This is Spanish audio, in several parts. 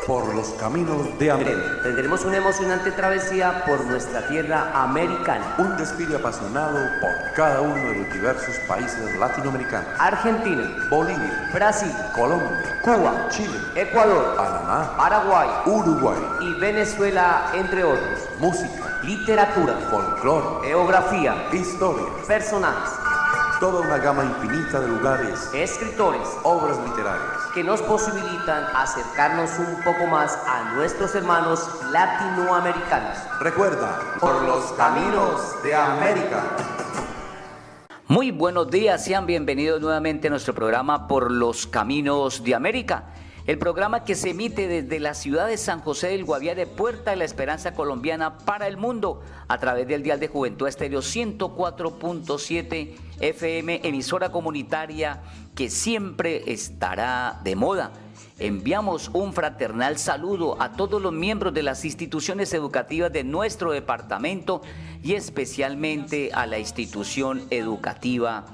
por los caminos de América. Tendremos una emocionante travesía por nuestra tierra americana. Un desfile apasionado por cada uno de los diversos países latinoamericanos. Argentina, Bolivia, Brasil, Colombia, Cuba, Chile, Ecuador, Panamá, Paraguay, Uruguay y Venezuela, entre otros. Música, Literatura, folclore, geografía, historia, personajes, toda una gama infinita de lugares, escritores, obras literarias que nos posibilitan acercarnos un poco más a nuestros hermanos latinoamericanos. Recuerda, por los caminos de América. Muy buenos días, sean bienvenidos nuevamente a nuestro programa Por los Caminos de América, el programa que se emite desde la ciudad de San José del Guaviare, Puerta de la Esperanza colombiana para el mundo, a través del dial de Juventud Estéreo 104.7 FM, emisora comunitaria que siempre estará de moda. Enviamos un fraternal saludo a todos los miembros de las instituciones educativas de nuestro departamento y especialmente a la institución educativa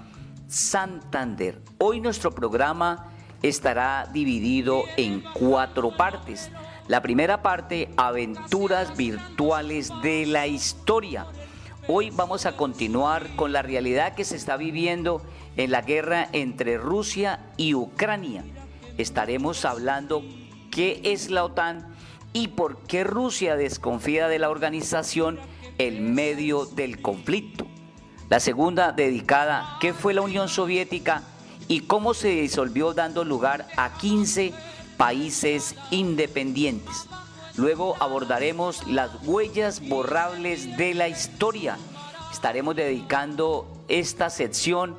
Santander. Hoy nuestro programa estará dividido en 4 partes. La primera parte, aventuras virtuales de la historia. Hoy vamos a continuar con la realidad que se está viviendo en la guerra entre Rusia y Ucrania. Estaremos hablando qué es la OTAN y por qué Rusia desconfía de la organización en medio del conflicto. La segunda dedicada a qué fue la Unión Soviética y cómo se disolvió, dando lugar a 15 países independientes. Luego abordaremos las huellas borrables de la historia. Estaremos dedicando esta sección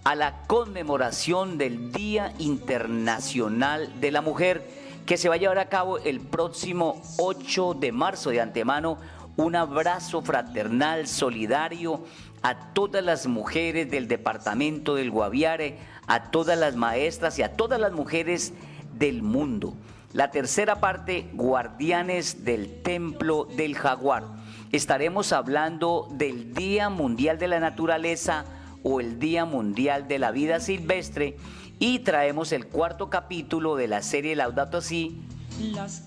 a la conmemoración del Día Internacional de la Mujer, que se va a llevar a cabo el próximo 8 de marzo. De antemano, un abrazo fraternal, solidario a todas las mujeres del departamento del Guaviare, a todas las maestras y a todas las mujeres del mundo. La tercera parte, guardianes del Templo del Jaguar. Estaremos hablando del Día Mundial de la Naturaleza o el Día Mundial de la Vida Silvestre, y traemos el 4º capítulo de la serie Laudato Si,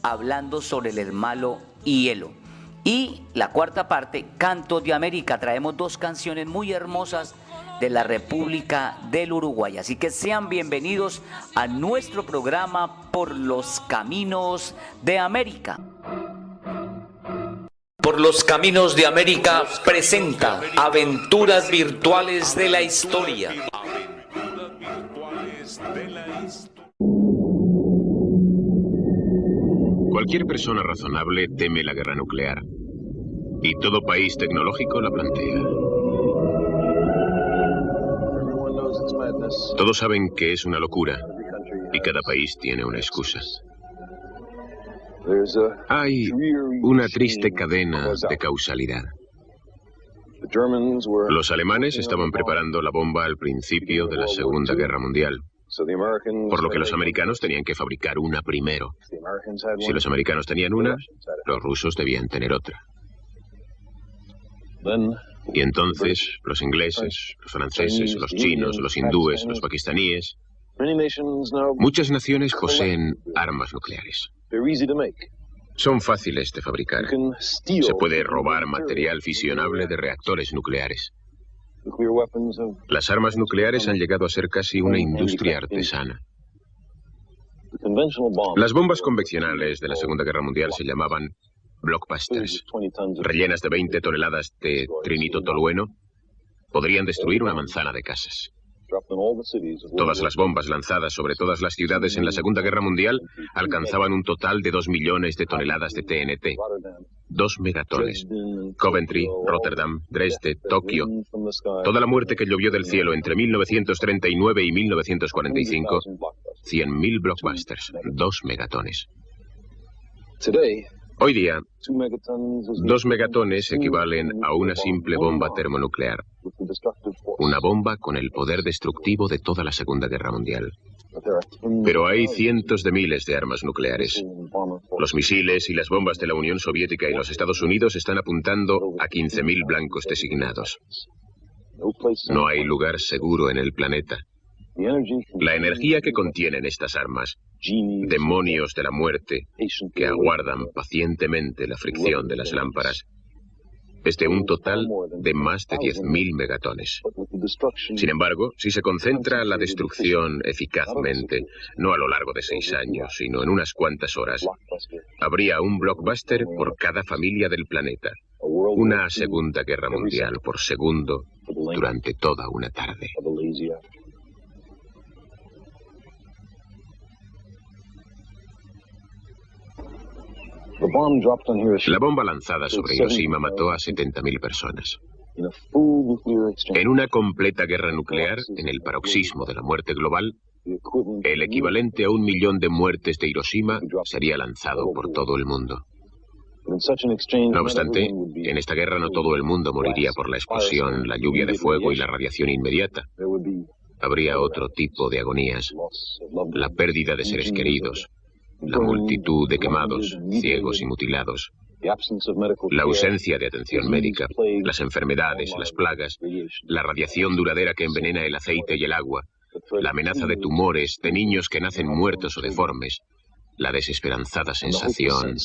hablando sobre el hermano hielo. Y la 4ª parte, Cantos de América. Traemos 2 canciones muy hermosas de la República del Uruguay. Así que sean bienvenidos a nuestro programa Por los Caminos de América. Por los Caminos de América presenta Aventuras Virtuales de la Historia. Cualquier persona razonable teme la guerra nuclear, y todo país tecnológico la plantea. Todos saben que es una locura, y cada país tiene una excusa. Hay una triste cadena de causalidad. Los alemanes estaban preparando la bomba al principio de la Segunda Guerra Mundial, por lo que los americanos tenían que fabricar una primero. Si los americanos tenían una, los rusos debían tener otra. Y entonces los ingleses, los franceses, los chinos, los hindúes, los pakistaníes, muchas naciones poseen armas nucleares. Son fáciles de fabricar. Se puede robar material fisionable de reactores nucleares. Las armas nucleares han llegado a ser casi una industria artesana. Las bombas convencionales de la Segunda Guerra Mundial se llamaban blockbusters. Rellenas de 20 toneladas de trinitotolueno, podrían destruir una manzana de casas. Todas las bombas lanzadas sobre todas las ciudades en la Segunda Guerra Mundial alcanzaban un total de 2 millones de toneladas de TNT. 2 megatones. Coventry, Rotterdam, Dresde, Tokio. Toda la muerte que llovió del cielo entre 1939 y 1945. 100.000 blockbusters. 2 megatones. Hoy día, 2 megatones equivalen a una simple bomba termonuclear. Una bomba con el poder destructivo de toda la Segunda Guerra Mundial. Pero hay cientos de miles de armas nucleares. Los misiles y las bombas de la Unión Soviética y los Estados Unidos están apuntando a 15.000 blancos designados. No hay lugar seguro en el planeta La energía que contienen estas armas, demonios de la muerte, que aguardan pacientemente la fricción de las lámparas, es de un total de más de 10.000 megatones. Sin embargo, si se concentra la destrucción eficazmente, no a lo largo de 6 años, sino en unas cuantas horas, habría un blockbuster por cada familia del planeta. Una Segunda Guerra Mundial por segundo durante toda una tarde. La bomba lanzada sobre Hiroshima mató a 70.000 personas. En una completa guerra nuclear, en el paroxismo de la muerte global, el equivalente a 1 millón de muertes de Hiroshima sería lanzado por todo el mundo. No obstante, en esta guerra no todo el mundo moriría por la explosión, la lluvia de fuego y la radiación inmediata. Habría otro tipo de agonías, la pérdida de seres queridos, la multitud de quemados, ciegos y mutilados, la ausencia de atención médica, las enfermedades, las plagas, la radiación duradera que envenena el aceite y el agua, la amenaza de tumores, de niños que nacen muertos o deformes, la desesperanzada sensación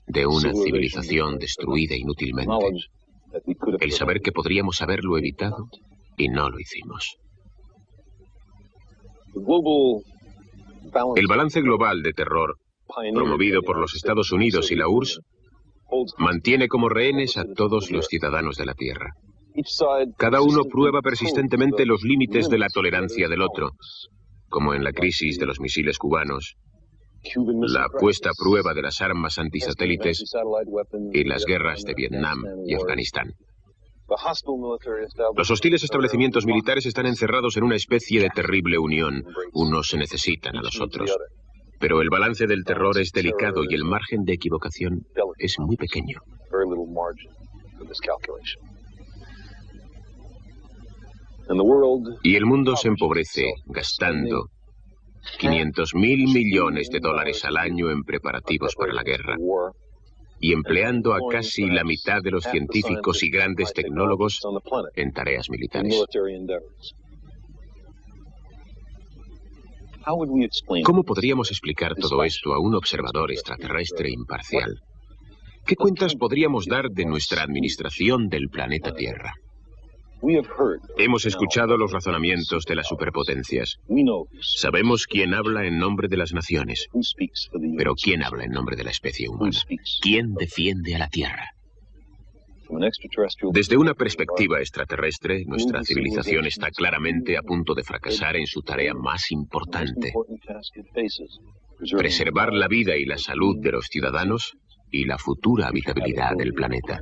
de una civilización destruida inútilmente, el saber que podríamos haberlo evitado y no lo hicimos. El balance global de terror, promovido por los Estados Unidos y la URSS, mantiene como rehenes a todos los ciudadanos de la Tierra. Cada uno prueba persistentemente los límites de la tolerancia del otro, como en la crisis de los misiles cubanos, la puesta a prueba de las armas antisatélites y las guerras de Vietnam y Afganistán. Los hostiles establecimientos militares están encerrados en una especie de terrible unión. Unos se necesitan a los otros. Pero el balance del terror es delicado y el margen de equivocación es muy pequeño. Y el mundo se empobrece gastando 500.000 millones de dólares al año en preparativos para la guerra y empleando a casi la mitad de los científicos y grandes tecnólogos en tareas militares. ¿Cómo podríamos explicar todo esto a un observador extraterrestre imparcial? ¿Qué cuentas podríamos dar de nuestra administración del planeta Tierra? Hemos escuchado los razonamientos de las superpotencias. Sabemos quién habla en nombre de las naciones. Pero ¿quién habla en nombre de la especie humana? ¿Quién defiende a la Tierra? Desde una perspectiva extraterrestre, nuestra civilización está claramente a punto de fracasar en su tarea más importante: preservar la vida y la salud de los ciudadanos y la futura habitabilidad del planeta.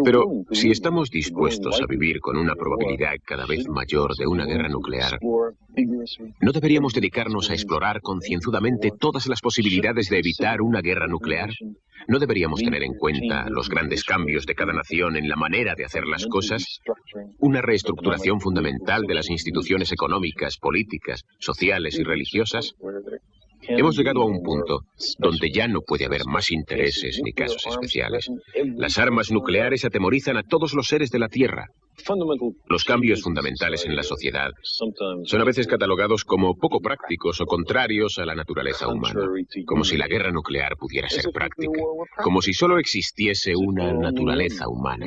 Pero si estamos dispuestos a vivir con una probabilidad cada vez mayor de una guerra nuclear, ¿no deberíamos dedicarnos a explorar concienzudamente todas las posibilidades de evitar una guerra nuclear? ¿No deberíamos tener en cuenta los grandes cambios de cada nación en la manera de hacer las cosas? Una reestructuración fundamental de las instituciones económicas, políticas, sociales y religiosas. Hemos llegado a un punto donde ya no puede haber más intereses ni casos especiales. Las armas nucleares atemorizan a todos los seres de la Tierra. Los cambios fundamentales en la sociedad son a veces catalogados como poco prácticos o contrarios a la naturaleza humana, como si la guerra nuclear pudiera ser práctica, como si solo existiese una naturaleza humana.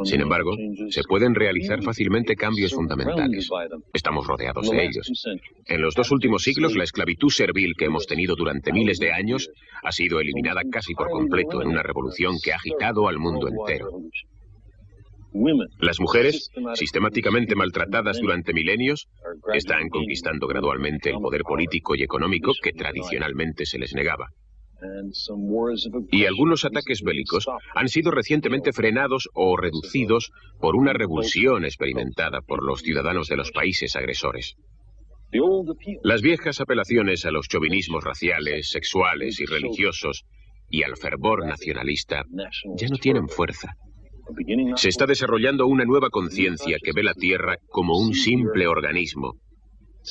Sin embargo, se pueden realizar fácilmente cambios fundamentales. Estamos rodeados de ellos. En los 2 últimos siglos, la esclavitud servil que hemos tenido durante miles de años ha sido eliminada casi por completo en una revolución que ha agitado al mundo entero. Las mujeres, sistemáticamente maltratadas durante milenios, están conquistando gradualmente el poder político y económico que tradicionalmente se les negaba. Y algunos ataques bélicos han sido recientemente frenados o reducidos por una revulsión experimentada por los ciudadanos de los países agresores. Las viejas apelaciones a los chauvinismos raciales, sexuales y religiosos y al fervor nacionalista ya no tienen fuerza. Se está desarrollando una nueva conciencia que ve la Tierra como un simple organismo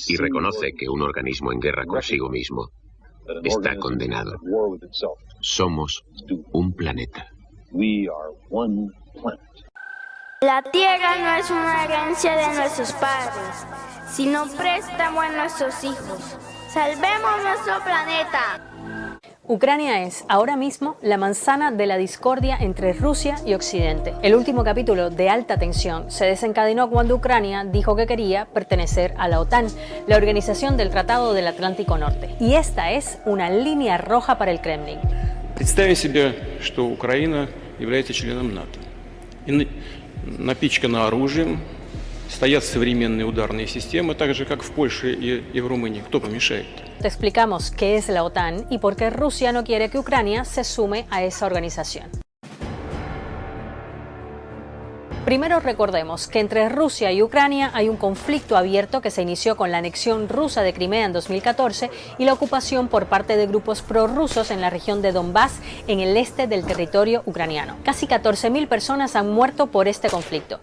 y reconoce que un organismo en guerra consigo mismo está condenado. Somos un planeta. La tierra no es una herencia de nuestros padres, sino préstamo a nuestros hijos. ¡Salvemos nuestro planeta! Ucrania es, ahora mismo, la manzana de la discordia entre Rusia y Occidente. El último capítulo de alta tensión se desencadenó cuando Ucrania dijo que quería pertenecer a la OTAN, la organización del Tratado del Atlántico Norte. Y esta es una línea roja para el Kremlin. Представим себе, что Украина является членом НАТО. И напичкана оружием, стоят современные ударные системы, так же, как в Польше и в Румынии. Кто помешает? Te explicamos qué es la OTAN y por qué Rusia no quiere que Ucrania se sume a esa organización. Primero recordemos que entre Rusia y Ucrania hay un conflicto abierto que se inició con la anexión rusa de Crimea en 2014 y la ocupación por parte de grupos prorrusos en la región de Donbass, en el este del territorio ucraniano. Casi 14.000 personas han muerto por este conflicto.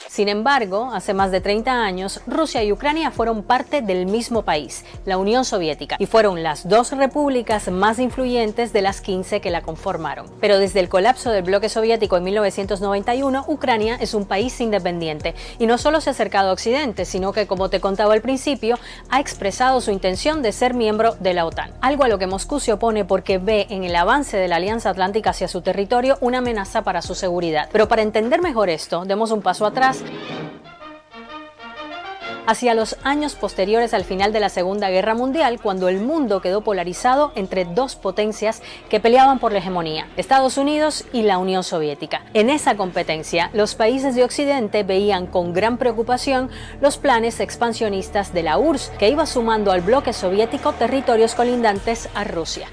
Sin embargo, hace más de 30 años, Rusia y Ucrania fueron parte del mismo país, la Unión Soviética, y fueron las dos repúblicas más influyentes de las 15 que la conformaron. Pero desde el colapso del bloque soviético en 1991, Ucrania es un país independiente, y no solo se ha acercado a Occidente, sino que, como te contaba al principio, ha expresado su intención de ser miembro de la OTAN. Algo a lo que Moscú se opone porque ve en el avance de la Alianza Atlántica hacia su territorio una amenaza para su seguridad. Pero para entender mejor esto, demos un paso atrás hacia los años posteriores al final de la Segunda Guerra Mundial, cuando el mundo quedó polarizado entre dos potencias que peleaban por la hegemonía, Estados Unidos y la Unión Soviética. En esa competencia, los países de Occidente veían con gran preocupación los planes expansionistas de la URSS, que iba sumando al bloque soviético territorios colindantes a Rusia.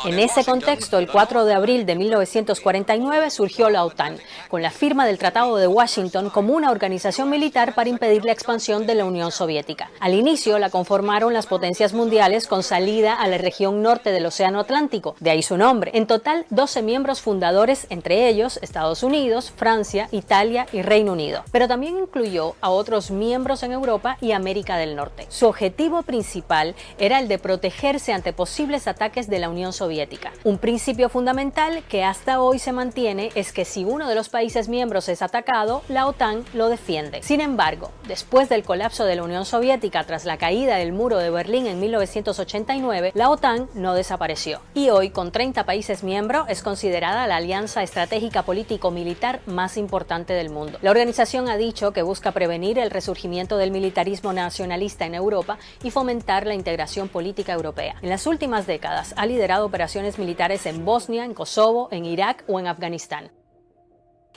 En ese contexto, el 4 de abril de 1949 surgió la OTAN, con la firma del Tratado de Washington como una organización militar para impedir la expansión de la Unión Soviética. Al inicio la conformaron las potencias mundiales con salida a la región norte del Océano Atlántico, de ahí su nombre. En total, 12 miembros fundadores, entre ellos Estados Unidos, Francia, Italia y Reino Unido. Pero también incluyó a otros miembros en Europa y América del Norte. Su objetivo principal era el de protegerse ante posibles ataques de la Unión Soviética. Un principio fundamental que hasta hoy se mantiene es que si uno de los países miembros es atacado, la OTAN lo defiende. Sin embargo, después del colapso de la Unión Soviética tras la caída del muro de Berlín en 1989, la OTAN no desapareció. Y hoy, con 30 países miembros, es considerada la alianza estratégica político-militar más importante del mundo. La organización ha dicho que busca prevenir el resurgimiento del militarismo nacionalista en Europa y fomentar la integración política europea. En las últimas décadas ha liderado operaciones militares en Bosnia, en Kosovo, en Irak o en Afganistán.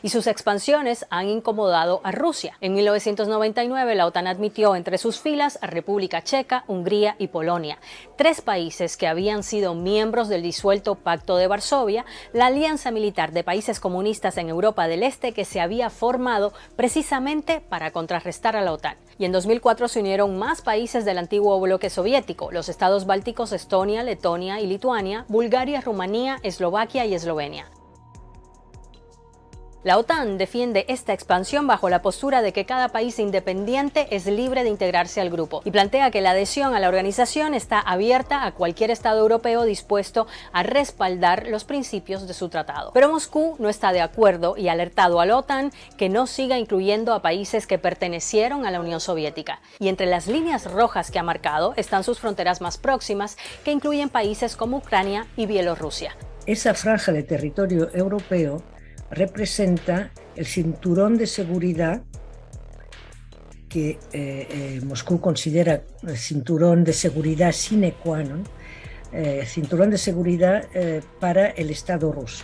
Y sus expansiones han incomodado a Rusia. En 1999 la OTAN admitió entre sus filas a República Checa, Hungría y Polonia, 3 países que habían sido miembros del disuelto Pacto de Varsovia, la alianza militar de países comunistas en Europa del Este que se había formado precisamente para contrarrestar a la OTAN. Y en 2004 se unieron más países del antiguo bloque soviético, los estados bálticos Estonia, Letonia y Lituania, Bulgaria, Rumanía, Eslovaquia y Eslovenia. La OTAN defiende esta expansión bajo la postura de que cada país independiente es libre de integrarse al grupo y plantea que la adhesión a la organización está abierta a cualquier Estado europeo dispuesto a respaldar los principios de su tratado. Pero Moscú no está de acuerdo y ha alertado a la OTAN que no siga incluyendo a países que pertenecieron a la Unión Soviética. Y entre las líneas rojas que ha marcado están sus fronteras más próximas, que incluyen países como Ucrania y Bielorrusia. Esa franja de territorio europeo representa el cinturón de seguridad que Moscú considera el cinturón de seguridad sine qua non, cinturón de seguridad para el Estado ruso,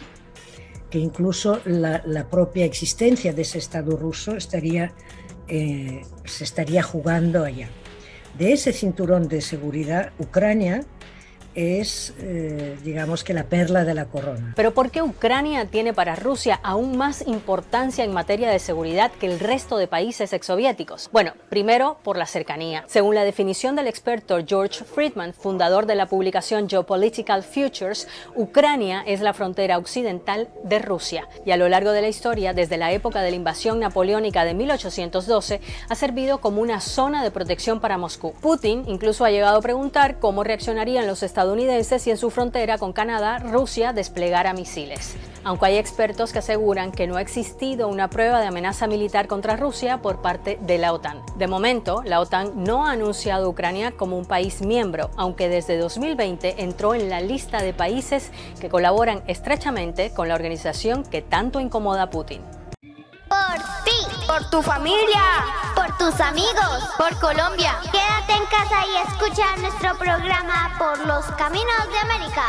que incluso la propia existencia de ese Estado ruso se estaría jugando allá. De ese cinturón de seguridad, Ucrania es, digamos que la perla de la corona. Pero ¿por qué Ucrania tiene para Rusia aún más importancia en materia de seguridad que el resto de países exsoviéticos? Bueno, primero por la cercanía. Según la definición del experto George Friedman, fundador de la publicación Geopolitical Futures, Ucrania es la frontera occidental de Rusia y a lo largo de la historia, desde la época de la invasión napoleónica de 1812, ha servido como una zona de protección para Moscú. Putin incluso ha llegado a preguntar cómo reaccionarían los Estados estadounidenses y en su frontera con Canadá, Rusia desplegara misiles. Aunque hay expertos que aseguran que no ha existido una prueba de amenaza militar contra Rusia por parte de la OTAN. De momento, la OTAN no ha anunciado a Ucrania como un país miembro, aunque desde 2020 entró en la lista de países que colaboran estrechamente con la organización que tanto incomoda a Putin. Por ti, por tu familia, por tus amigos, por Colombia. Quédate en casa y escucha nuestro programa Por los Caminos de América.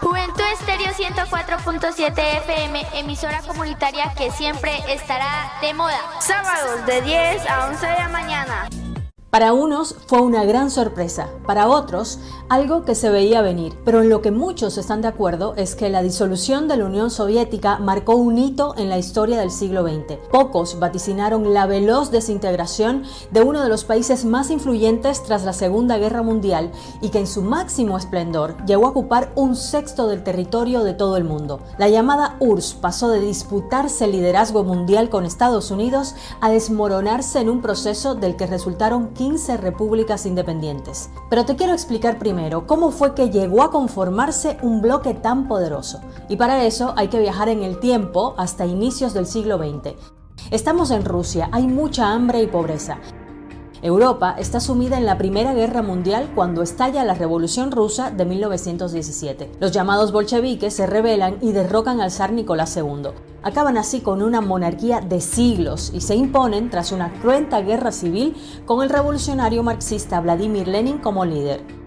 Juventud Estéreo 104.7 FM, emisora comunitaria que siempre estará de moda. Sábados de 10 a 11 de la mañana. Para unos fue una gran sorpresa, para otros algo que se veía venir, pero en lo que muchos están de acuerdo es que la disolución de la Unión Soviética marcó un hito en la historia del siglo XX. Pocos vaticinaron la veloz desintegración de uno de los países más influyentes tras la Segunda Guerra Mundial y que en su máximo esplendor llegó a ocupar 1/6 del territorio de todo el mundo. La llamada URSS pasó de disputarse el liderazgo mundial con Estados Unidos a desmoronarse en un proceso del que resultaron 15 repúblicas independientes. Pero te quiero explicar primero cómo fue que llegó a conformarse un bloque tan poderoso. Y para eso hay que viajar en el tiempo hasta inicios del siglo XX. Estamos en Rusia, hay mucha hambre y pobreza. Europa está sumida en la Primera Guerra Mundial cuando estalla la Revolución Rusa de 1917. Los llamados bolcheviques se rebelan y derrocan al zar Nicolás II. Acaban así con una monarquía de siglos y se imponen tras una cruenta guerra civil con el revolucionario marxista Vladimir Lenin como líder.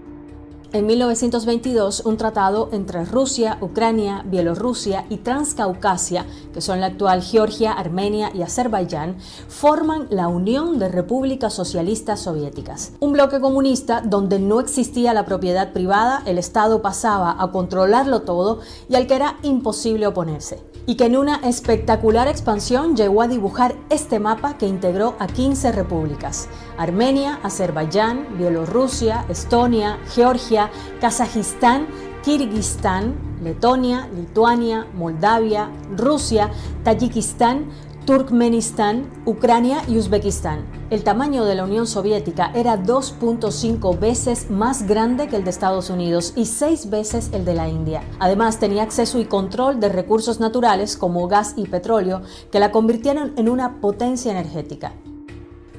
En 1922, un tratado entre Rusia, Ucrania, Bielorrusia y Transcaucasia, que son la actual Georgia, Armenia y Azerbaiyán, forman la Unión de Repúblicas Socialistas Soviéticas. Un bloque comunista donde no existía la propiedad privada, el Estado pasaba a controlarlo todo y al que era imposible oponerse. Y que en una espectacular expansión llegó a dibujar este mapa que integró a 15 repúblicas: Armenia, Azerbaiyán, Bielorrusia, Estonia, Georgia, Kazajistán, Kirguistán, Letonia, Lituania, Moldavia, Rusia, Tayikistán, Turkmenistán, Ucrania y Uzbekistán. El tamaño de la Unión Soviética era 2.5 veces más grande que el de Estados Unidos y 6 veces el de la India. Además, tenía acceso y control de recursos naturales como gas y petróleo que la convirtieron en una potencia energética.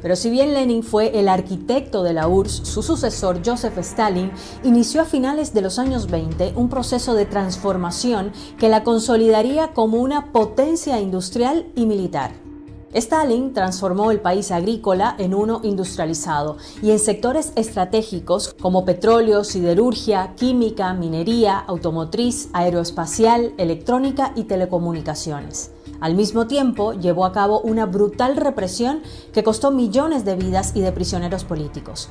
Pero si bien Lenin fue el arquitecto de la URSS, su sucesor Joseph Stalin inició a finales de los años 20 un proceso de transformación que la consolidaría como una potencia industrial y militar. Stalin transformó el país agrícola en uno industrializado y en sectores estratégicos como petróleo, siderurgia, química, minería, automotriz, aeroespacial, electrónica y telecomunicaciones. Al mismo tiempo, llevó a cabo una brutal represión que costó millones de vidas y de prisioneros políticos.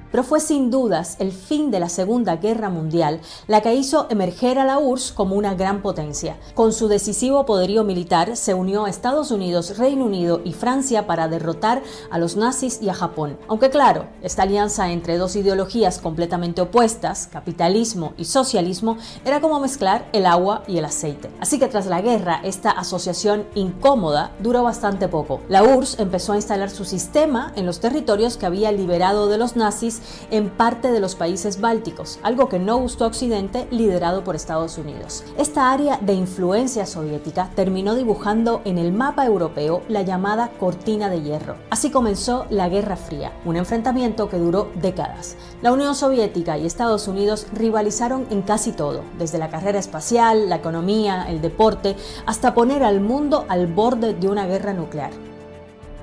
Pero fue sin dudas el fin de la Segunda Guerra Mundial la que hizo emerger a la URSS como una gran potencia. Con su decisivo poderío militar se unió a Estados Unidos, Reino Unido y Francia para derrotar a los nazis y a Japón. Aunque claro, esta alianza entre dos ideologías completamente opuestas, capitalismo y socialismo, era como mezclar el agua y el aceite. Así que tras la guerra, esta asociación incómoda duró bastante poco. La URSS empezó a instalar su sistema en los territorios que había liberado de los nazis en parte de los países bálticos, algo que no gustó a Occidente, liderado por Estados Unidos. Esta área de influencia soviética terminó dibujando en el mapa europeo la llamada Cortina de Hierro. Así comenzó la Guerra Fría, un enfrentamiento que duró décadas. La Unión Soviética y Estados Unidos rivalizaron en casi todo, desde la carrera espacial, la economía, el deporte, hasta poner al mundo al borde de una guerra nuclear.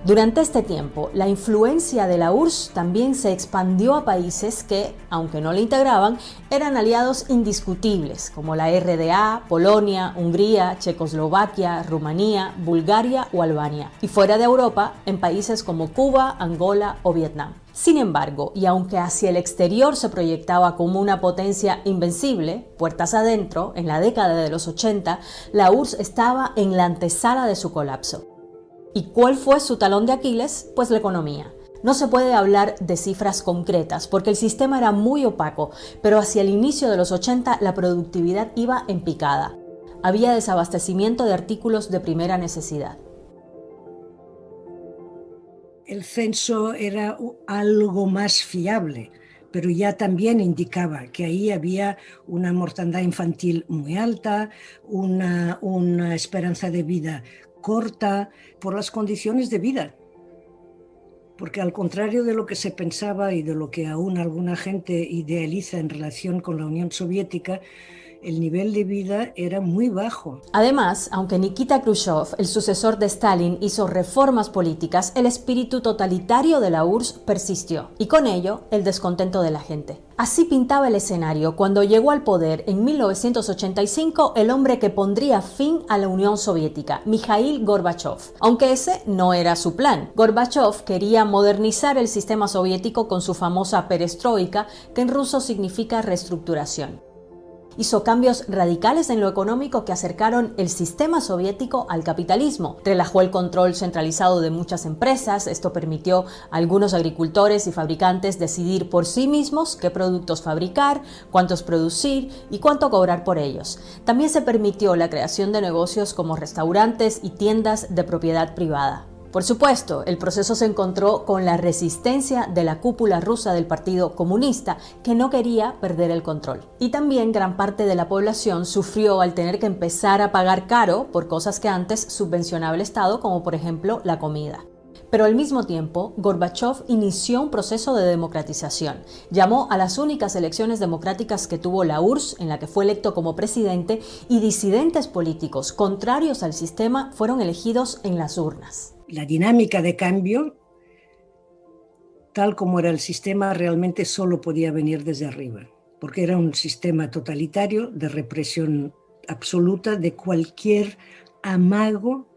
Durante este tiempo, la influencia de la URSS también se expandió a países que, aunque no la integraban, eran aliados indiscutibles, como la RDA, Polonia, Hungría, Checoslovaquia, Rumanía, Bulgaria o Albania, y fuera de Europa, en países como Cuba, Angola o Vietnam. Sin embargo, y aunque hacia el exterior se proyectaba como una potencia invencible, puertas adentro, en la década de los 80, la URSS estaba en la antesala de su colapso. ¿Y cuál fue su talón de Aquiles? Pues la economía. No se puede hablar de cifras concretas porque el sistema era muy opaco, pero hacia el inicio de los 80 la productividad iba en picada. Había desabastecimiento de artículos de primera necesidad. el censo era algo más fiable, pero ya también indicaba que ahí había una mortandad infantil muy alta, una esperanza de vida corta por las condiciones de vida. Porque al contrario de lo que se pensaba y de lo que aún alguna gente idealiza en relación con la Unión Soviética, el nivel de vida era muy bajo. Además, aunque Nikita Khrushchev, el sucesor de Stalin, hizo reformas políticas, el espíritu totalitario de la URSS persistió, y con ello el descontento de la gente. Así pintaba el escenario cuando llegó al poder en 1985 el hombre que pondría fin a la Unión Soviética, Mikhail Gorbachev. Aunque ese no era su plan. Gorbachev quería modernizar el sistema soviético con su famosa perestroika, que en ruso significa reestructuración. Hizo cambios radicales en lo económico que acercaron el sistema soviético al capitalismo. Relajó el control centralizado de muchas empresas. Esto permitió a algunos agricultores y fabricantes decidir por sí mismos qué productos fabricar, cuántos producir y cuánto cobrar por ellos. También se permitió la creación de negocios como restaurantes y tiendas de propiedad privada. Por supuesto, el proceso se encontró con la resistencia de la cúpula rusa del Partido Comunista, que no quería perder el control. Y también gran parte de la población sufrió al tener que empezar a pagar caro por cosas que antes subvencionaba el Estado, como por ejemplo la comida. Pero al mismo tiempo, Gorbachev inició un proceso de democratización. Llamó a las únicas elecciones democráticas que tuvo la URSS, en la que fue electo como presidente, y disidentes políticos contrarios al sistema fueron elegidos en las urnas. La dinámica de cambio, tal como era el sistema, realmente solo podía venir desde arriba, porque era un sistema totalitario de represión absoluta de cualquier amago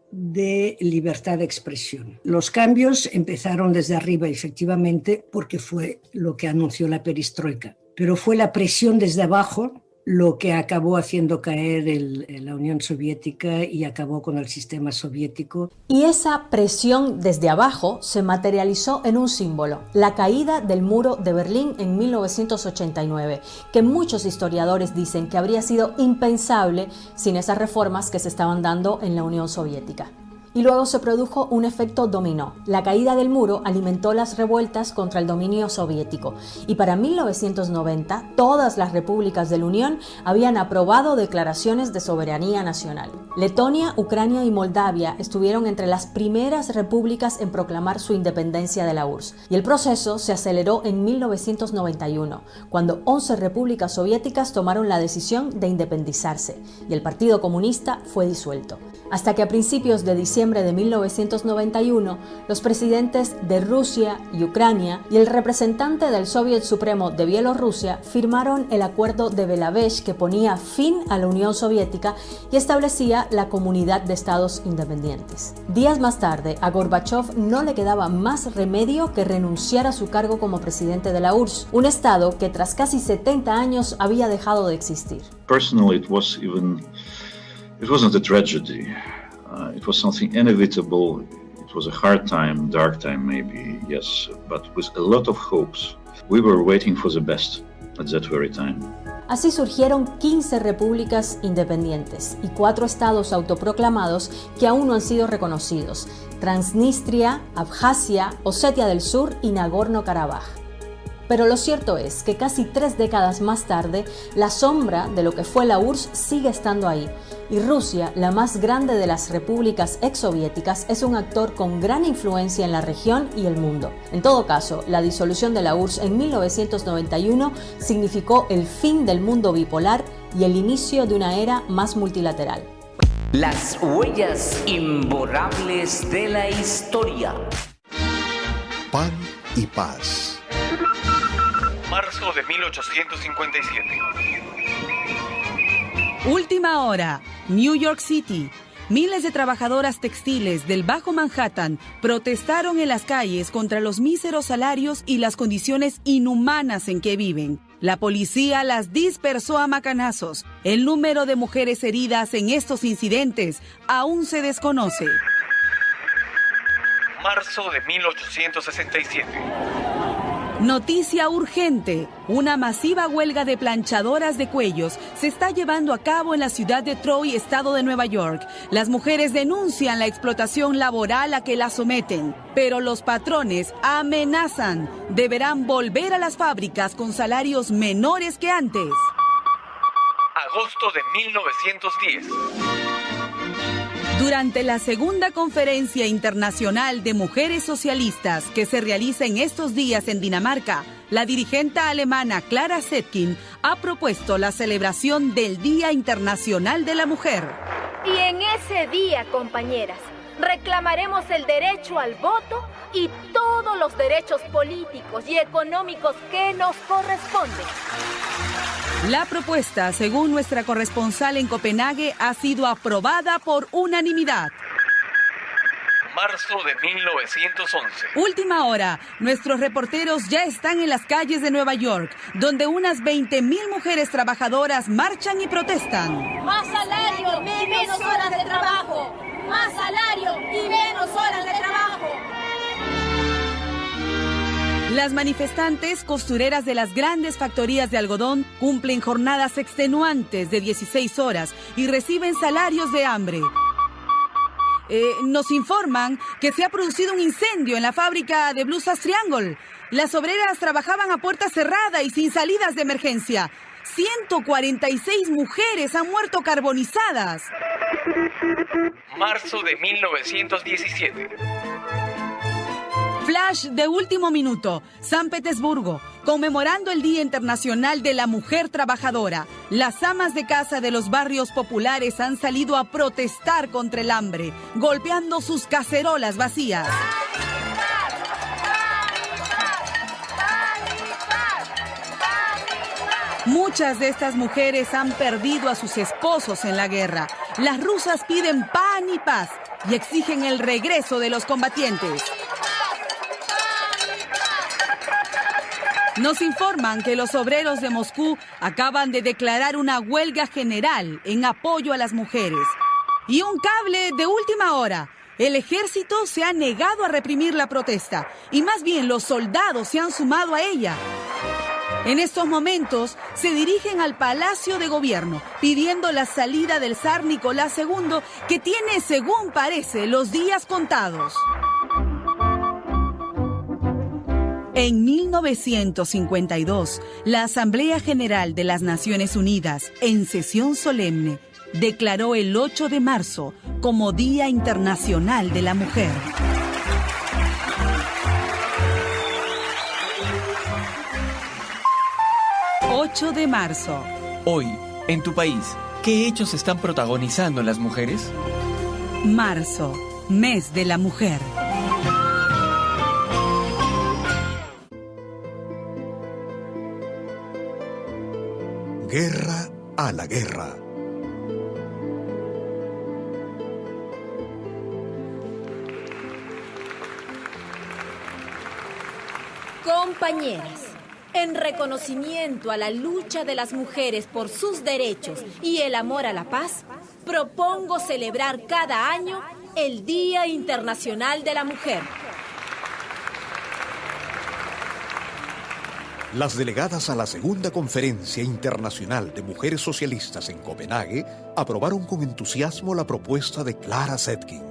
de libertad de expresión. Los cambios empezaron desde arriba, efectivamente, porque fue lo que anunció la perestroika, pero fue la presión desde abajo lo que acabó haciendo caer la Unión Soviética y acabó con el sistema soviético. Y esa presión desde abajo se materializó en un símbolo, la caída del muro de Berlín en 1989, que muchos historiadores dicen que habría sido impensable sin esas reformas que se estaban dando en la Unión Soviética. Y luego se produjo un efecto dominó. La caída del muro alimentó las revueltas contra el dominio soviético. Y para 1990, todas las repúblicas de la Unión habían aprobado declaraciones de soberanía nacional. Letonia, Ucrania y Moldavia estuvieron entre las primeras repúblicas en proclamar su independencia de la URSS. Y el proceso se aceleró en 1991, cuando 11 repúblicas soviéticas tomaron la decisión de independizarse. Y el Partido Comunista fue disuelto. Hasta que a principios de diciembre de 1991, los presidentes de Rusia y Ucrania y el representante del Soviet Supremo de Bielorrusia firmaron el Acuerdo de Belávez, que ponía fin a la Unión Soviética y establecía la Comunidad de Estados Independientes. Días más tarde, a Gorbachev no le quedaba más remedio que renunciar a su cargo como presidente de la URSS, un estado que tras casi 70 años había dejado de existir. Personally, it wasn't a tragedy. It was something inevitable. It was a hard time, dark time maybe, yes, but with a lot of hopes. We were waiting for the best at that very time. Así surgieron 15 repúblicas independientes y 4 estados autoproclamados que aún no han sido reconocidos: Transnistria, Abjasia, Osetia del Sur y Nagorno-Karabaj. Pero lo cierto es que casi 3 décadas más tarde, la sombra de lo que fue la URSS sigue estando ahí, y Rusia, la más grande de las repúblicas exsoviéticas, es un actor con gran influencia en la región y el mundo. En todo caso, la disolución de la URSS en 1991 significó el fin del mundo bipolar y el inicio de una era más multilateral. Las huellas imborrables de la historia. Pan y paz. Marzo de 1857. Última hora, New York City. Miles de trabajadoras textiles del Bajo Manhattan protestaron en las calles contra los míseros salarios y las condiciones inhumanas en que viven. La policía las dispersó a macanazos. El número de mujeres heridas en estos incidentes aún se desconoce. Marzo de 1867. Noticia urgente. Una masiva huelga de planchadoras de cuellos se está llevando a cabo en la ciudad de Troy, estado de Nueva York. Las mujeres denuncian la explotación laboral a que las someten, pero los patrones amenazan. Deberán volver a las fábricas con salarios menores que antes. Agosto de 1910. Durante la segunda conferencia internacional de mujeres socialistas que se realiza en estos días en Dinamarca, la dirigente alemana Clara Zetkin ha propuesto la celebración del Día Internacional de la Mujer. Y en ese día, compañeras, reclamaremos el derecho al voto y todos los derechos políticos y económicos que nos corresponden. La propuesta, según nuestra corresponsal en Copenhague, ha sido aprobada por unanimidad. Marzo de 1911. Última hora, nuestros reporteros ya están en las calles de Nueva York, donde unas 20,000 mujeres trabajadoras marchan y protestan. Más salario y menos horas de trabajo. Más salario y menos horas de trabajo. Las manifestantes costureras de las grandes factorías de algodón cumplen jornadas extenuantes de 16 horas y reciben salarios de hambre. Nos informan que se ha producido un incendio en la fábrica de blusas Triangle. Las obreras trabajaban a puerta cerrada y sin salidas de emergencia. 146 mujeres han muerto carbonizadas. Marzo de 1917. Flash de último minuto, San Petersburgo, conmemorando el Día Internacional de la Mujer Trabajadora. Las amas de casa de los barrios populares han salido a protestar contra el hambre, golpeando sus cacerolas vacías. Muchas de estas mujeres han perdido a sus esposos en la guerra. Las rusas piden pan y paz y exigen el regreso de los combatientes. Nos informan que los obreros de Moscú acaban de declarar una huelga general en apoyo a las mujeres. Y un cable de última hora. El ejército se ha negado a reprimir la protesta y más bien los soldados se han sumado a ella. En estos momentos se dirigen al Palacio de Gobierno pidiendo la salida del zar Nicolás II, que tiene, según parece, los días contados. En 1952, la Asamblea General de las Naciones Unidas, en sesión solemne, declaró el 8 de marzo como Día Internacional de la Mujer. ...8 de marzo. Hoy, en tu país, ¿qué hechos están protagonizando las mujeres? Marzo, mes de la mujer. Guerra a la guerra. Compañeras, en reconocimiento a la lucha de las mujeres por sus derechos y el amor a la paz, propongo celebrar cada año el Día Internacional de la Mujer. Las delegadas a la segunda Conferencia Internacional de Mujeres Socialistas en Copenhague aprobaron con entusiasmo la propuesta de Clara Zetkin.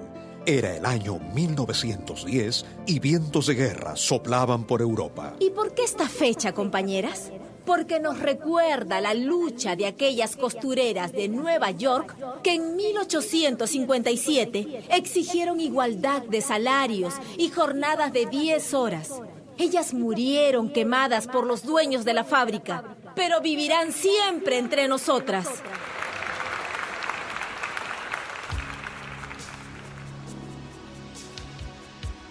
Era el año 1910 y vientos de guerra soplaban por Europa. ¿Y por qué esta fecha, compañeras? Porque nos recuerda la lucha de aquellas costureras de Nueva York que en 1857 exigieron igualdad de salarios y jornadas de 10 horas. Ellas murieron quemadas por los dueños de la fábrica, pero vivirán siempre entre nosotras.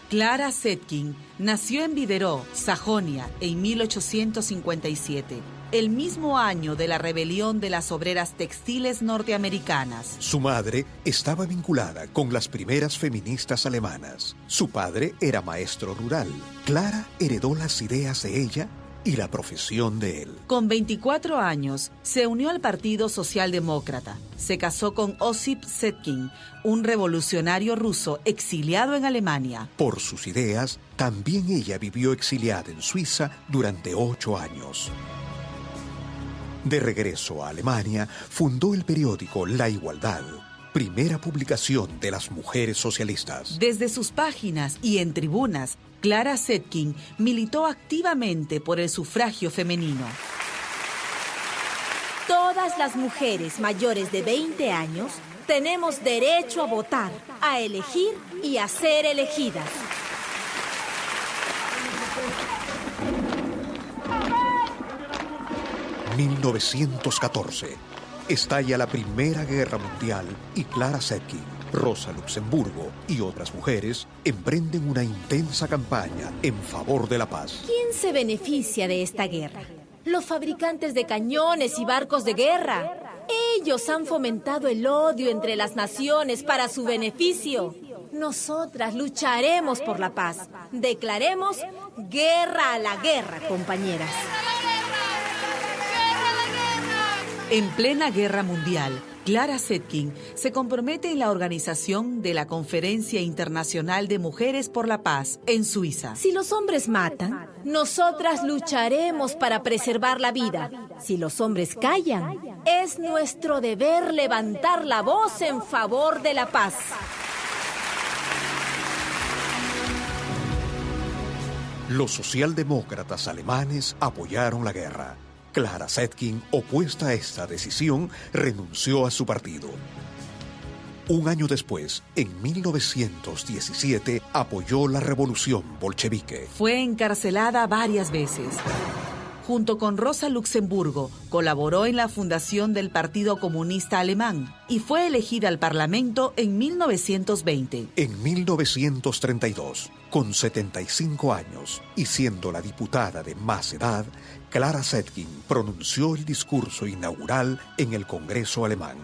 Clara Zetkin nació en Widerøe, Sajonia, en 1857, el mismo año de la rebelión de las obreras textiles norteamericanas. Su madre estaba vinculada con las primeras feministas alemanas. Su padre era maestro rural. Clara heredó las ideas de ella y la profesión de él. Con 24 años, se unió al Partido Socialdemócrata. Se casó con Osip Setkin, un revolucionario ruso exiliado en Alemania. Por sus ideas, también ella vivió exiliada en Suiza durante 8 años. De regreso a Alemania, fundó el periódico La Igualdad, primera publicación de las mujeres socialistas. Desde sus páginas y en tribunas, Clara Zetkin militó activamente por el sufragio femenino. Todas las mujeres mayores de 20 años tenemos derecho a votar, a elegir y a ser elegidas. En 1914, estalla la Primera Guerra Mundial y Clara Zetkin, Rosa Luxemburgo y otras mujeres emprenden una intensa campaña en favor de la paz. ¿Quién se beneficia de esta guerra? Los fabricantes de cañones y barcos de guerra. Ellos han fomentado el odio entre las naciones para su beneficio. Nosotras lucharemos por la paz. Declaremos guerra a la guerra, compañeras. En plena guerra mundial, Clara Zetkin se compromete en la organización de la Conferencia Internacional de Mujeres por la Paz en Suiza. Si los hombres matan, nosotras lucharemos para preservar la vida. Si los hombres callan, es nuestro deber levantar la voz en favor de la paz. Los socialdemócratas alemanes apoyaron la guerra. Clara Zetkin, opuesta a esta decisión, renunció a su partido. Un año después, en 1917, apoyó la revolución bolchevique. Fue encarcelada varias veces. Junto con Rosa Luxemburgo, colaboró en la fundación del Partido Comunista Alemán y fue elegida al Parlamento en 1920. En 1932, con 75 años y siendo la diputada de más edad, Clara Zetkin pronunció el discurso inaugural en el Congreso alemán.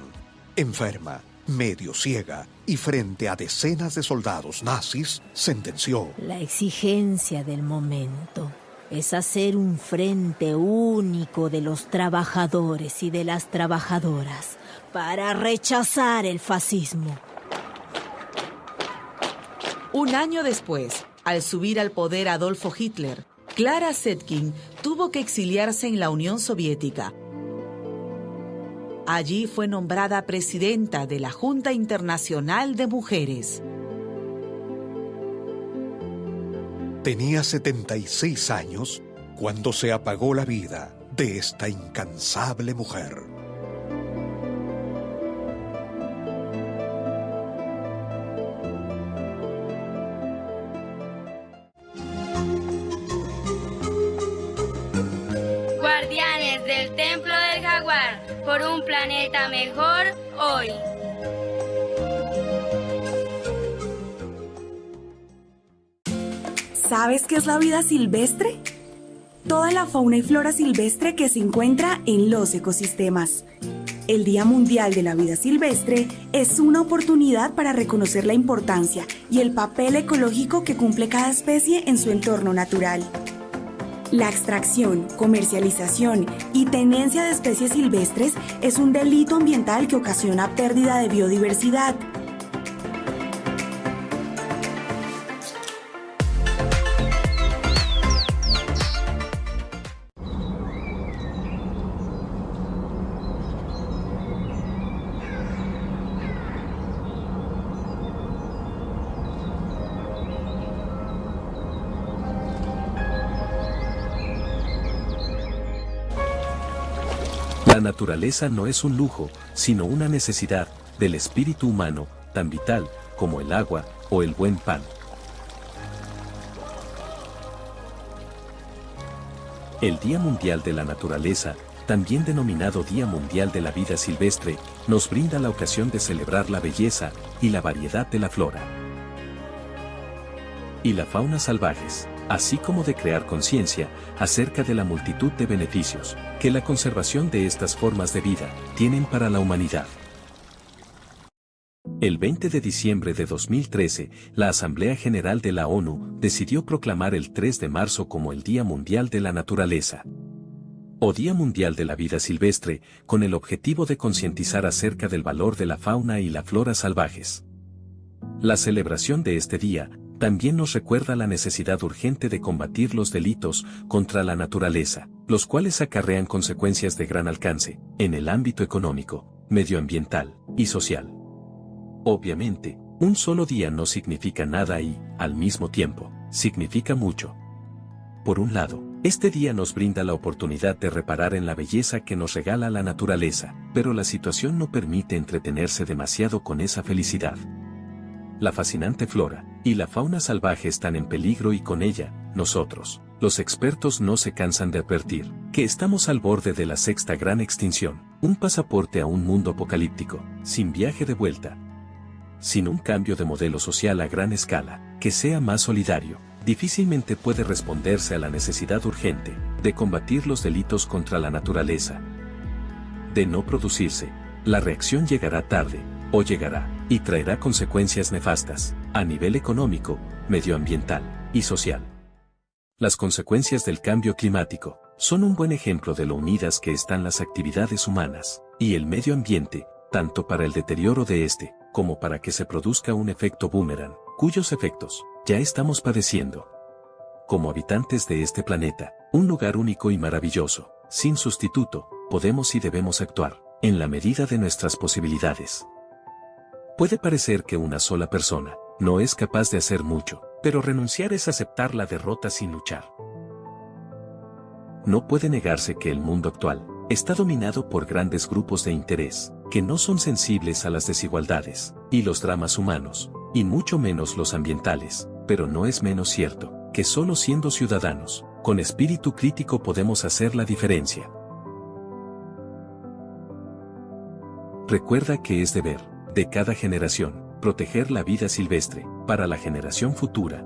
Enferma, medio ciega y frente a decenas de soldados nazis, sentenció: La exigencia del momento es hacer un frente único de los trabajadores y de las trabajadoras para rechazar el fascismo. Un año después, al subir al poder Adolfo Hitler, Clara Zetkin tuvo que exiliarse en la Unión Soviética. Allí fue nombrada presidenta de la Junta Internacional de Mujeres. Tenía 76 años cuando se apagó la vida de esta incansable mujer. Guardianes del Templo del Jaguar, por un planeta mejor hoy. ¿Sabes qué es la vida silvestre? Toda la fauna y flora silvestre que se encuentra en los ecosistemas. El Día Mundial de la Vida Silvestre es una oportunidad para reconocer la importancia y el papel ecológico que cumple cada especie en su entorno natural. La extracción, comercialización y tenencia de especies silvestres es un delito ambiental que ocasiona pérdida de biodiversidad. La naturaleza no es un lujo, sino una necesidad del espíritu humano, tan vital como el agua o el buen pan. El Día Mundial de la Naturaleza, también denominado Día Mundial de la Vida Silvestre, nos brinda la ocasión de celebrar la belleza y la variedad de la flora y la fauna salvajes, así como de crear conciencia acerca de la multitud de beneficios que la conservación de estas formas de vida tienen para la humanidad. El 20 de diciembre de 2013, la Asamblea General de la ONU decidió proclamar el 3 de marzo como el Día Mundial de la Naturaleza, o Día Mundial de la Vida Silvestre, con el objetivo de concientizar acerca del valor de la fauna y la flora salvajes. La celebración de este día también nos recuerda la necesidad urgente de combatir los delitos contra la naturaleza, los cuales acarrean consecuencias de gran alcance en el ámbito económico, medioambiental y social. Obviamente, un solo día no significa nada y, al mismo tiempo, significa mucho. Por un lado, este día nos brinda la oportunidad de reparar en la belleza que nos regala la naturaleza, pero la situación no permite entretenerse demasiado con esa felicidad. La fascinante flora y la fauna salvaje están en peligro y con ella, nosotros, los expertos no se cansan de advertir que estamos al borde de la sexta gran extinción, un pasaporte a un mundo apocalíptico, sin viaje de vuelta. Sin un cambio de modelo social a gran escala, que sea más solidario, difícilmente puede responderse a la necesidad urgente de combatir los delitos contra la naturaleza. De no producirse, la reacción llegará tarde, o llegará, y traerá consecuencias nefastas, a nivel económico, medioambiental y social. Las consecuencias del cambio climático son un buen ejemplo de lo unidas que están las actividades humanas y el medio ambiente, tanto para el deterioro de este, como para que se produzca un efecto boomerang, cuyos efectos ya estamos padeciendo. Como habitantes de este planeta, un lugar único y maravilloso, sin sustituto, podemos y debemos actuar, en la medida de nuestras posibilidades. Puede parecer que una sola persona no es capaz de hacer mucho, pero renunciar es aceptar la derrota sin luchar. No puede negarse que el mundo actual está dominado por grandes grupos de interés, que no son sensibles a las desigualdades y los dramas humanos, y mucho menos los ambientales, pero no es menos cierto que solo siendo ciudadanos, con espíritu crítico podemos hacer la diferencia. Recuerda que es deber de cada generación proteger la vida silvestre para la generación futura.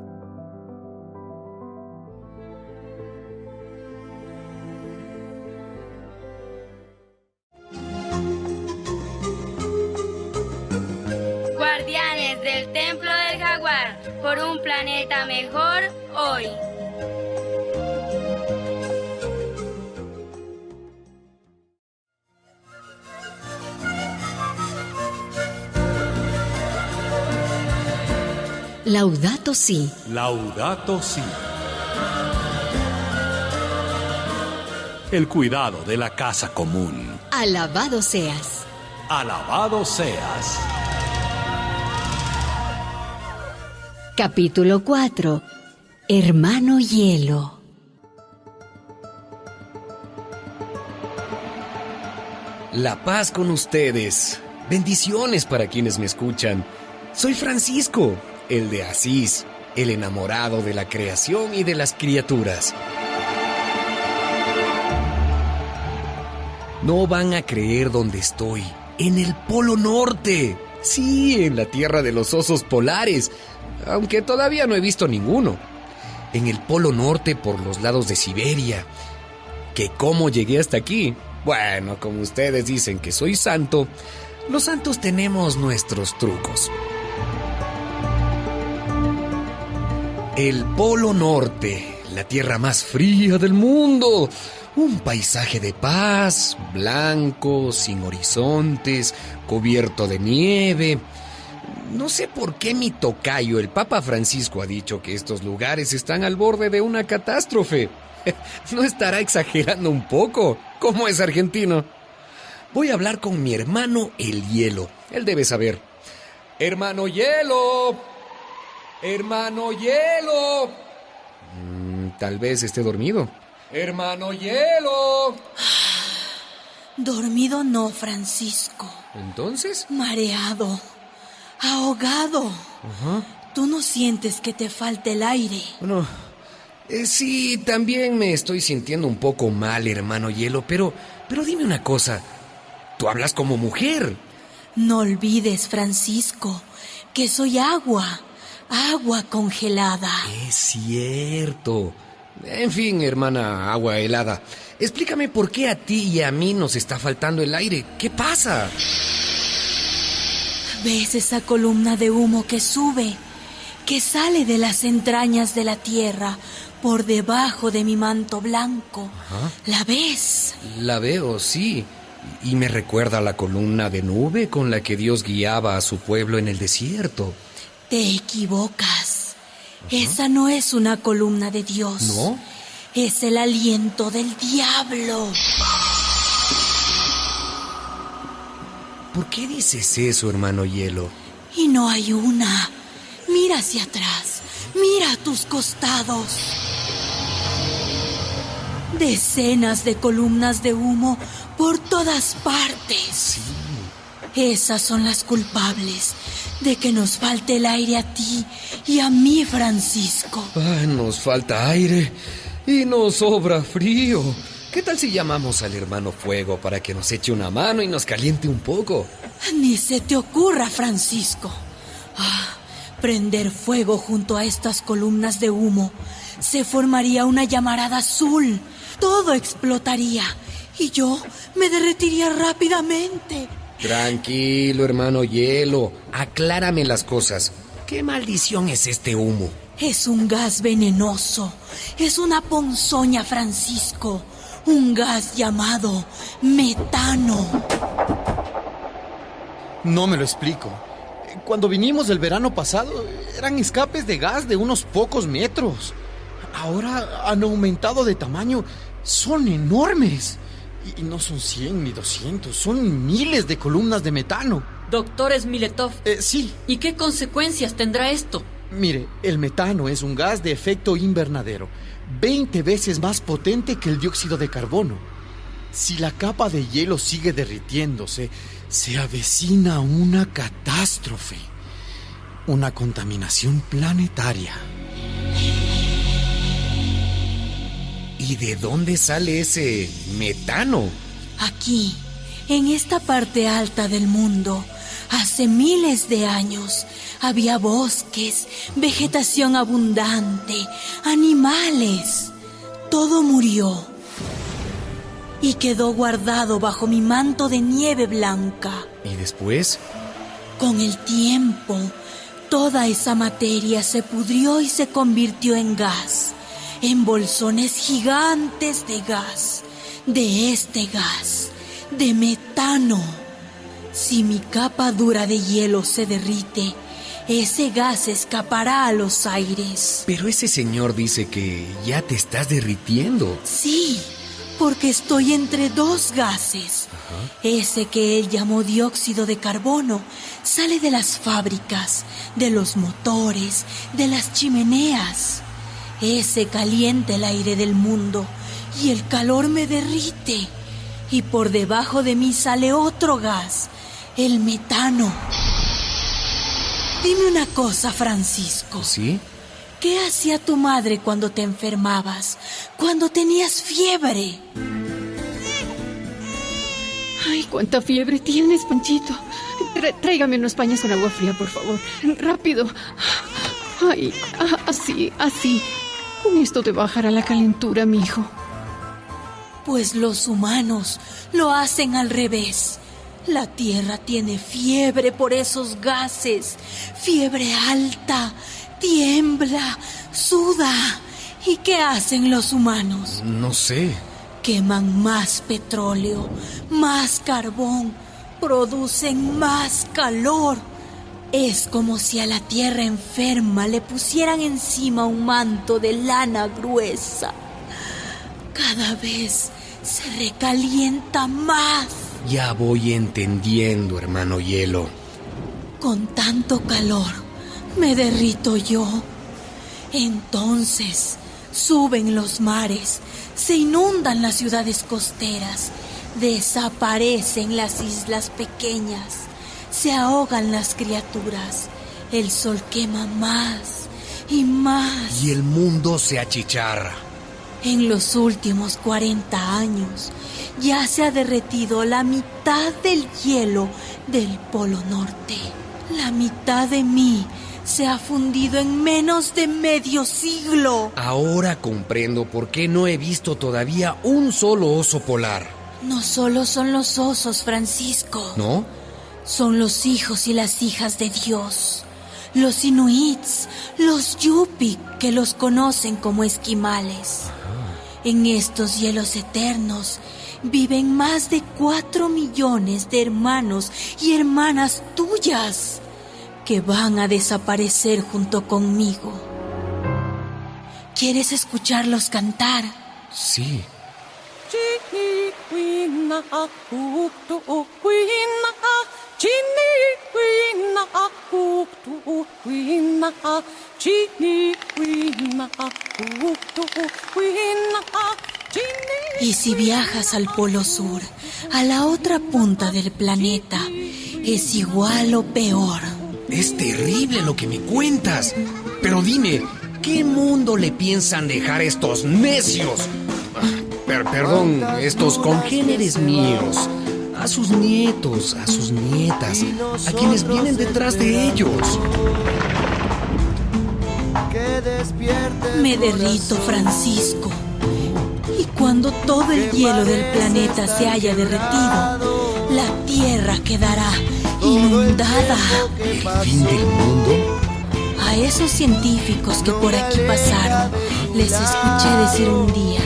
Guardianes del Templo del Jaguar, por un planeta mejor hoy. Laudato Si. Laudato Si. El cuidado de la casa común. Alabado seas. Alabado seas. Capítulo 4. Hermano Hielo. La paz con ustedes. Bendiciones para quienes me escuchan. Soy Francisco, el de Asís, el enamorado de la creación y de las criaturas. No van a creer dónde estoy. En el Polo Norte. Sí, en la tierra de los osos polares. Aunque todavía no he visto ninguno. En el Polo Norte por los lados de Siberia. ¿Que cómo llegué hasta aquí? Bueno, como ustedes dicen que soy santo, los santos tenemos nuestros trucos. El Polo Norte, la tierra más fría del mundo. Un paisaje de paz, blanco, sin horizontes, cubierto de nieve. No sé por qué mi tocayo, el Papa Francisco, ha dicho que estos lugares están al borde de una catástrofe. ¿No estará exagerando un poco? ¿Cómo es argentino? Voy a hablar con mi hermano el Hielo. Él debe saber. ¡Hermano Hielo! ¡Hermano Hielo! Tal vez esté dormido. ¡Hermano Hielo! Dormido no, Francisco. ¿Entonces? Mareado. Ahogado. Ajá. ¿Tú no sientes que te falta el aire? Bueno, sí, también me estoy sintiendo un poco mal, hermano Hielo, pero dime una cosa. Tú hablas como mujer. No olvides, Francisco, que soy agua. Agua congelada. Es cierto. En fin, hermana agua helada, explícame por qué a ti y a mí nos está faltando el aire. ¿Qué pasa? ¿Ves esa columna de humo que sube, que sale de las entrañas de la tierra por debajo de mi manto blanco? Ajá. ¿La ves? La veo, sí. Y me recuerda a la columna de nube con la que Dios guiaba a su pueblo en el desierto. Te equivocas. Esa no es una columna de Dios. ¿No? Es el aliento del diablo. ¿Por qué dices eso, hermano Hielo? Y no hay una. Mira hacia atrás. Mira a tus costados. Decenas de columnas de humo por todas partes. Sí. Esas son las culpables de que nos falte el aire a ti y a mí, Francisco. Ay, nos falta aire y nos sobra frío. ¿Qué tal si llamamos al hermano Fuego para que nos eche una mano y nos caliente un poco? Ni se te ocurra, Francisco. Prender fuego junto a estas columnas de humo. Se formaría una llamarada azul. Todo explotaría y yo me derretiría rápidamente. Tranquilo, hermano Hielo. Aclárame las cosas. ¿Qué maldición es este humo? Es un gas venenoso. Es una ponzoña, Francisco. Un gas llamado metano. No me lo explico. Cuando vinimos el verano pasado, eran escapes de gas de unos pocos metros. Ahora han aumentado de tamaño. Son enormes. Y no son 100 ni 200, son miles de columnas de metano. Doctor Smiletov. Sí. ¿Y qué consecuencias tendrá esto? Mire, el metano es un gas de efecto invernadero, 20 veces más potente que el dióxido de carbono. Si la capa de hielo sigue derritiéndose, se avecina una catástrofe, una contaminación planetaria. ¿Y de dónde sale ese metano? Aquí, en esta parte alta del mundo, hace miles de años, había bosques, vegetación abundante, animales. Todo murió y quedó guardado bajo mi manto de nieve blanca. ¿Y después? Con el tiempo, toda esa materia se pudrió y se convirtió en gas, en bolsones gigantes de gas, de este gas, de metano. Si mi capa dura de hielo se derrite, ese gas escapará a los aires. Pero ese señor dice que ya te estás derritiendo. Sí, porque estoy entre dos gases. Ajá. Ese que él llamó dióxido de carbono sale de las fábricas, de los motores, de las chimeneas. Ese calienta el aire del mundo y el calor me derrite. Y por debajo de mí sale otro gas, el metano. Dime una cosa, Francisco. ¿Sí? ¿Qué hacía tu madre cuando te enfermabas? Cuando tenías fiebre. Ay, cuánta fiebre tienes, Panchito. Tráigame unos paños con agua fría, por favor. Rápido. Ay, así. Con esto te bajará la calentura, mijo. Pues los humanos lo hacen al revés. La tierra tiene fiebre por esos gases. Fiebre alta, tiembla, suda. ¿Y qué hacen los humanos? No sé. Queman más petróleo, más carbón, producen más calor. Es como si a la tierra enferma le pusieran encima un manto de lana gruesa. Cada vez se recalienta más. Ya voy entendiendo, hermano Hielo. Con tanto calor, me derrito yo. Entonces, suben los mares, se inundan las ciudades costeras, desaparecen las islas pequeñas, se ahogan las criaturas, el sol quema más y más. Y el mundo se achicharra. En los últimos 40 años ya se ha derretido la mitad del hielo del Polo Norte. La mitad de mí se ha fundido en menos de medio siglo. Ahora comprendo por qué no he visto todavía un solo oso polar. No solo son los osos, Francisco. ¿No? Son los hijos y las hijas de Dios, los inuits, los yupik, que los conocen como esquimales. En estos hielos eternos viven más de 4 millones de hermanos y hermanas tuyas que van a desaparecer junto conmigo. ¿Quieres escucharlos cantar? Sí. Y si viajas al Polo Sur, a la otra punta del planeta, es igual o peor. Es terrible lo que me cuentas. Pero dime, ¿qué mundo le piensan dejar estos necios? Perdón, estos congéneres míos. A sus nietos, a sus nietas, a quienes vienen detrás de ellos. Me derrito, Francisco. Y cuando todo el hielo del planeta se haya derretido, la Tierra quedará inundada. ¿El fin del mundo? A esos científicos que por aquí pasaron, les escuché decir un día: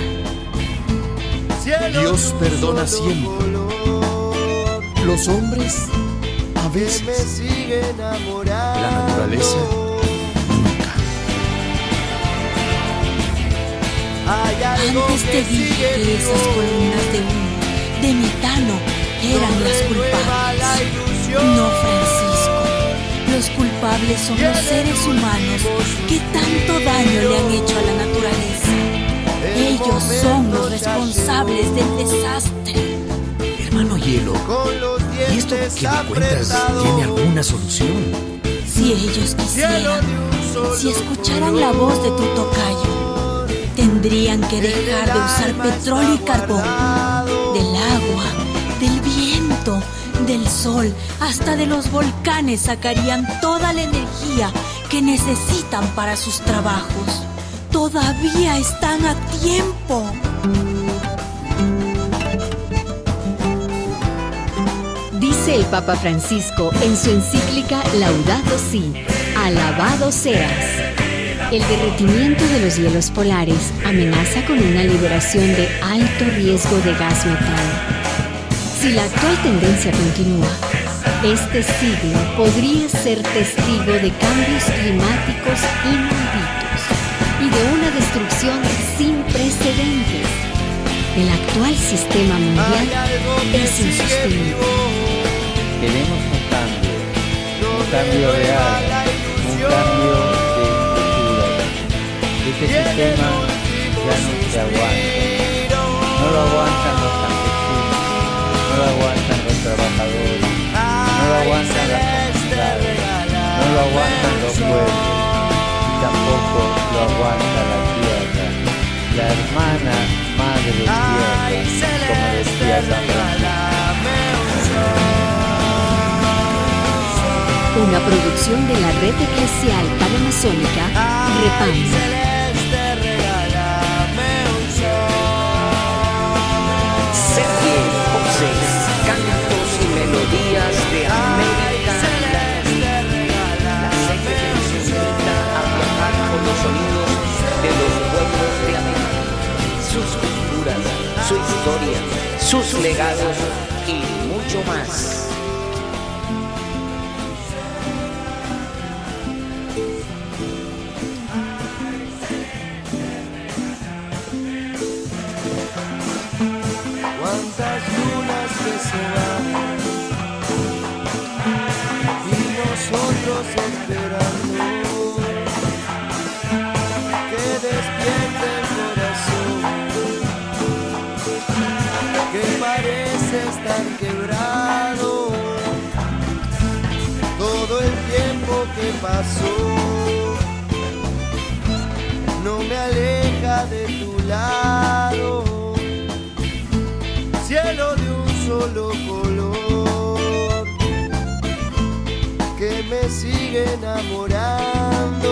Dios perdona siempre. Los hombres, a veces. La naturaleza, nunca. Antes te dije que esas columnas de humo, de metano, eran las culpables. No, Francisco. Los culpables son los seres humanos que tanto daño le han hecho a la naturaleza. Ellos son los responsables del desastre. Hermano Hielo, ¿y esto que me cuentas tiene alguna solución? Si ellos quisieran, si escucharan la voz de tu tocayo, tendrían que dejar de usar petróleo y carbón. Del agua, del viento, del sol, hasta de los volcanes sacarían toda la energía que necesitan para sus trabajos. Todavía están a tiempo. Dice el Papa Francisco en su encíclica Laudato Si, alabado seas. El derretimiento de los hielos polares amenaza con una liberación de alto riesgo de gas metano. Si la actual tendencia continúa, este siglo podría ser testigo de cambios climáticos inauditos y de una destrucción sin precedentes. El actual sistema mundial es insostenible. Queremos un cambio real, un cambio de estructura. Este sistema ya no se aguanta. No lo aguantan los campesinos, no lo aguantan los trabajadores, no lo aguantan las comunidades, no lo aguantan los pueblos y tampoco lo aguanta la tierra, la hermana madre tierra, como decía San Francisco. Una producción de la Red Eclesial Panamazónica, REPAM. Sergio Voces, cantos y melodías de América Latina. La serie nos invita a viajar por los sonidos de los pueblos de América, sus culturas, su historia, sus legados y mucho más. Cuántas lunas que se van y nosotros esperando que despierte el corazón que parece estar quebrado. Todo el tiempo que pasó no me aleja de tu lado. Cielo de un solo color que me sigue enamorando.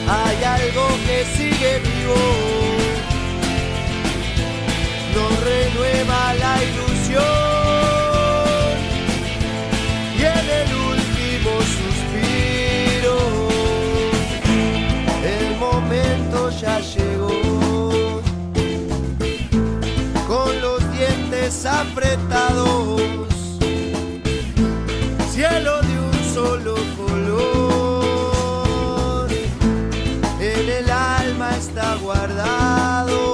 Hay algo que sigue vivo, nos renueva apretados, cielo de un solo color, en el alma está guardado.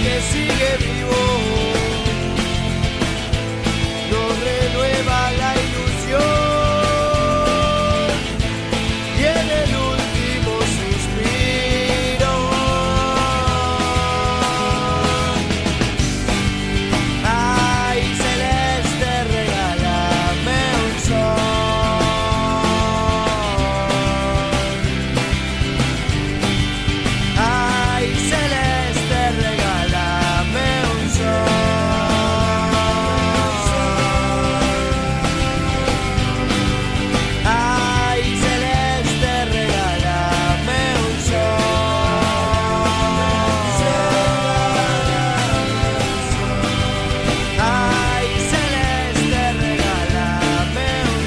Que sigue vivo, nos renueva la ilusión y en el último suspiro, ay celeste, regálame un sol, ay celeste, regálame un sol, ay celeste, regálame un sol, ay celeste, regálame un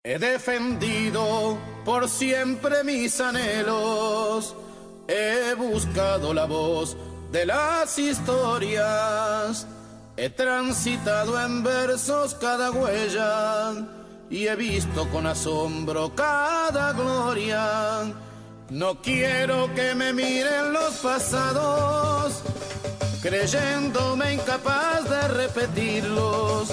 He defendido por siempre mis anhelos, he buscado la voz de las historias, he transitado en versos cada huella y he visto con asombro cada gloria. No quiero que me miren los pasados, creyéndome incapaz de repetirlos.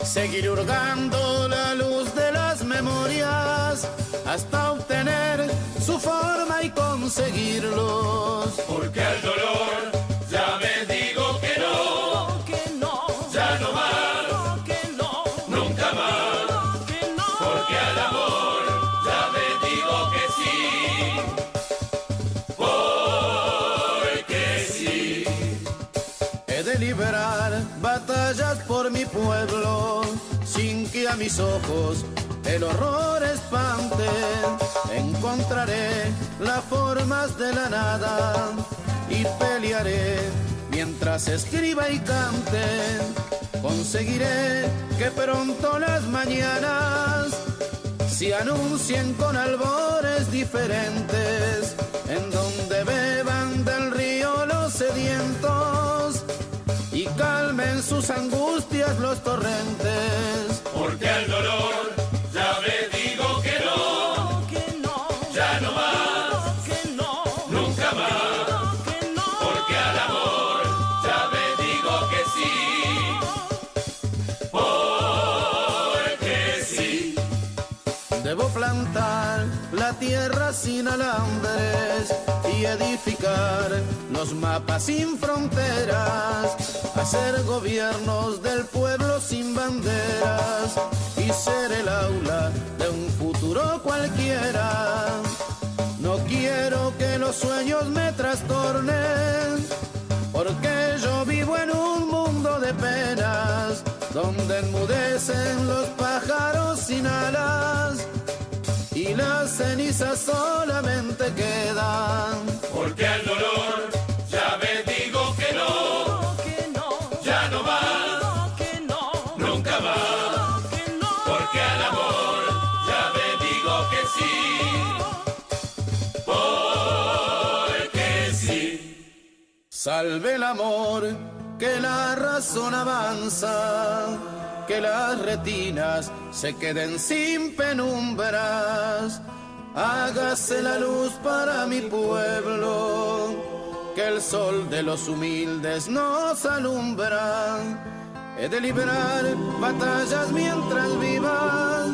Seguiré hurgando la luz de las memorias hasta obtener su forma y conseguirlos. Porque al dolor ya me digo que no, ya no más, nunca más. Porque al amor ya me digo que sí, porque sí. He de liberar batallas por mi pueblo, sin que a mis ojos el horror espante. Encontraré las formas de la nada y pelearé mientras escriba y cante. Conseguiré que pronto las mañanas se anuncien con albores diferentes, en donde beban del río los sedientos y calmen sus angustias los torrentes. Porque al dolor ya me digo que no, ya no más, nunca más. Porque al amor ya me digo que sí, porque sí. Debo plantar la tierra sin alambres y edificar los mapas sin fronteras, hacer gobiernos del pueblo sin banderas y ser el aula de un futuro cualquiera. No quiero que los sueños me trastornen, porque yo vivo en un mundo de penas, donde enmudecen los pájaros sin alas y las cenizas solamente quedan. Porque al dolor ya me digo que no, ya no más, nunca más. Porque al amor ya me digo que sí, porque sí. Salve el amor, que la razón avanza, que las retinas se queden sin penumbras. Hágase la luz para mi pueblo, que el sol de los humildes nos alumbra. He de librar batallas mientras viva,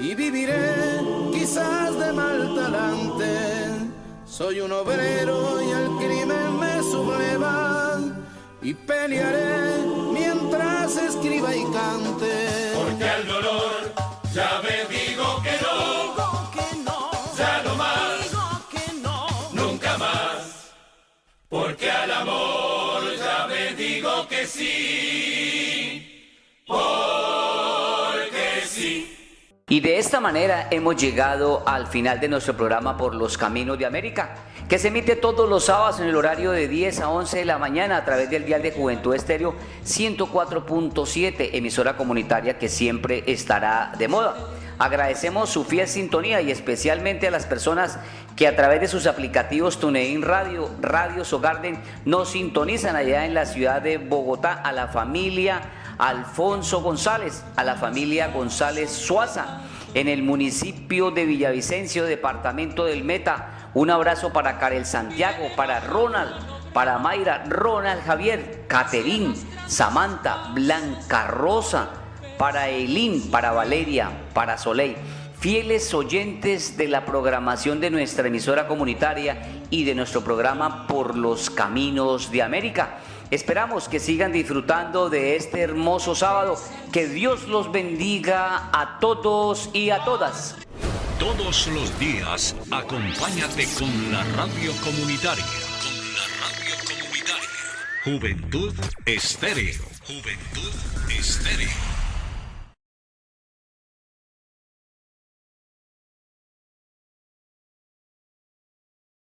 y viviré quizás de mal talante. Soy un obrero y el crimen me subleva, y pelearé mientras escriba y cante. Porque al dolor ya me digo que no, ya no más, nunca más. Porque al amor ya me digo que sí, porque sí. Y de esta manera hemos llegado al final de nuestro programa Por los Caminos de América, que se emite todos los sábados en el horario de 10 a 11 de la mañana a través del dial de Juventud Estéreo 104.7, emisora comunitaria que siempre estará de moda. Agradecemos su fiel sintonía y especialmente a las personas que a través de sus aplicativos TuneIn Radio, Radios o Garden nos sintonizan allá en la ciudad de Bogotá, a la familia Alfonso González, a la familia González Suaza, en el municipio de Villavicencio, departamento del Meta. Un abrazo para Karel Santiago, para Ronald, para Mayra, Ronald Javier, Caterín, Samantha, Blanca Rosa, para Eileen, para Valeria, para Soleil, fieles oyentes de la programación de nuestra emisora comunitaria y de nuestro programa Por los Caminos de América. Esperamos que sigan disfrutando de este hermoso sábado. Que Dios los bendiga a todos y a todas. Todos los días, acompáñate con la radio comunitaria. Juventud Estéreo. Juventud Estéreo.